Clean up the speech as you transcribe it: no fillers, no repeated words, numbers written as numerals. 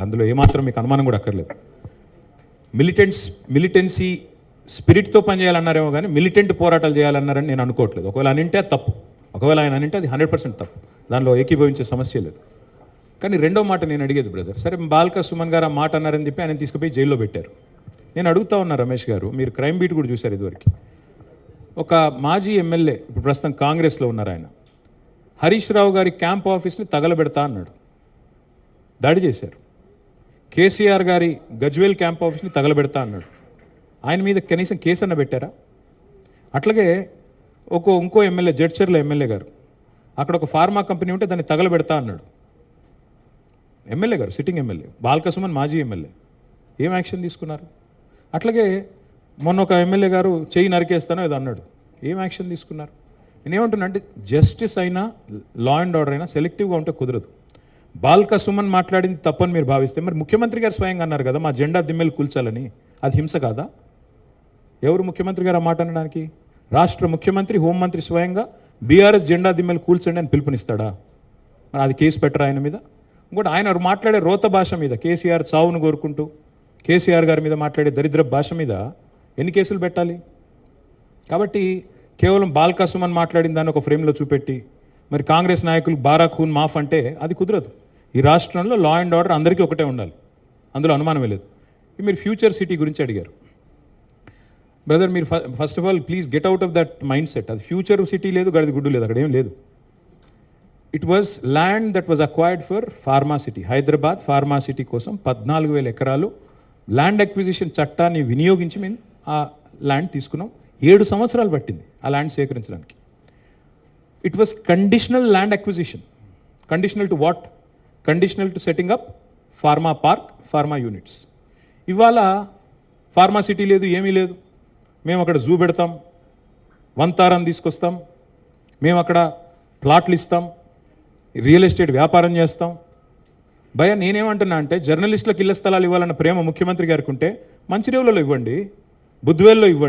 అందులో ఏమాత్రం మీకు అనుమానం కూడా అక్కర్లేదు. మిలిటెన్సీ స్పిరిట్తో పనిచేయాలన్నారేమో కానీ మిలిటెంట్ పోరాటాలు చేయాలన్నారని నేను అనుకోవట్లేదు. ఒకవేళ అనింటే అది తప్పు, ఒకవేళ ఆయన అనింటే అది 100% తప్పు, దానిలో ఏకీభవించే సమస్య లేదు. కానీ రెండో మాట నేను అడిగేది బ్రదర్, సరే బాల్క సుమన్ గారు ఆ మాట అన్నారని చెప్పి ఆయన తీసుకుపోయి జైల్లో పెట్టారు. నేను అడుగుతా ఉన్నా రమేష్ గారు, మీరు క్రైమ్ బీట్ కూడా చూశారు ఇదివరకు. ఒక మాజీ ఎమ్మెల్యే ఇప్పుడు ప్రస్తుతం కాంగ్రెస్లో ఉన్నారు, ఆయన హరీష్ రావు గారి క్యాంప్ ఆఫీస్ని తగలబెడతా అన్నాడు, దాడి చేశారు. కేసీఆర్ గారి గజ్వేల్ క్యాంప్ ఆఫీస్ని తగలబెడతా అన్నాడు, ఆయన మీద కనీసం కేసు అన్న పెట్టారా? అట్లాగే ఇంకో ఎమ్మెల్యే జడ్చర్ల ఎమ్మెల్యే గారు, అక్కడ ఒక ఫార్మా కంపెనీ ఉంటే దాన్ని తగలబెడతా అన్నాడు. ఎమ్మెల్యే గారు, సిట్టింగ్ ఎమ్మెల్యే బాల్క సుమన్, మాజీ ఎమ్మెల్యే, ఏం యాక్షన్ తీసుకున్నారు? అట్లాగే మొన్న ఒక ఎమ్మెల్యే గారు చెయ్యి నరికేస్తానో ఏదో అన్నాడు, ఏం యాక్షన్ తీసుకున్నారు? నేనేమంటున్నా అంటే జస్టిస్ అయినా లా అండ్ ఆర్డర్ అయినా సెలెక్టివ్గా ఉంటే కుదరదు. బాల్క సుమన్ మాట్లాడింది తప్పని మీరు భావిస్తే మరి ముఖ్యమంత్రి గారు స్వయంగా అన్నారు కదా మా జెండా దిమ్మెలు కూల్చాలని, అది హింస కాదా? ఎవరు ముఖ్యమంత్రి గారు ఆ మాట అనడానికి? రాష్ట్ర ముఖ్యమంత్రి, హోంమంత్రి స్వయంగా బీఆర్ఎస్ జెండా దిమ్మెలు కూల్చండి అని పిలుపునిస్తాడా? మరి అది కేసు పెట్టరా ఆయన మీద? ఇంకోటి ఆయన మాట్లాడే రోత భాష మీద, కేసీఆర్ చావును కోరుకుంటూ కేసీఆర్ గారి మీద మాట్లాడే దరిద్ర భాష మీద ఎన్ని కేసులు పెట్టాలి? కాబట్టి కేవలం బాల్క సుమన్ మాట్లాడిన దాన్ని ఒక ఫ్రేమ్లో చూపెట్టి మరి కాంగ్రెస్ నాయకులు బారా ఖూన్ మాఫ్ అంటే అది కుదరదు. ఈ రాష్ట్రంలో లా అండ్ ఆర్డర్ అందరికీ ఒకటే ఉండాలి, అందులో అనుమానమే లేదు. మీరు ఫ్యూచర్ సిటీ గురించి అడిగారు బ్రదర్, మీరు first of all please get out of that mind set. అది ఫ్యూచర్ సిటీ లేదు, గడిది గుడ్డు లేదు, అక్కడ ఏం లేదు. It was land that was acquired for pharma city. Hyderabad pharma city కోసం 14,000 ఎకరాలు ల్యాండ్ అక్విజిషన్ చట్టాన్ని వినియోగించి మేము ఆ ల్యాండ్ తీసుకున్నాం. 7 సంవత్సరాలు పట్టింది ఆ ల్యాండ్ సేకరించడానికి. It was conditional land acquisition. Conditional to what? Conditional to setting up pharma park, pharma units. ఇవాళ ఫార్మా సిటీ లేదు, ఏమీ లేదు. మేము అక్కడ జూ పెడతాం, వంతారం తీసుకొస్తాం, మేము అక్కడ ప్లాట్లు ఇస్తాం, రియల్ ఎస్టేట్ వ్యాపారం చేస్తాం. భయ నేనేమంటున్నా అంటే జర్నలిస్టులకు ఇళ్ల స్థలాలు ఇవ్వాలన్న ప్రేమ ముఖ్యమంత్రి గారికి ఉంటే మంచిర్యాలలో ఇవ్వండి, బుద్వేల్లో ఇవ్వండి.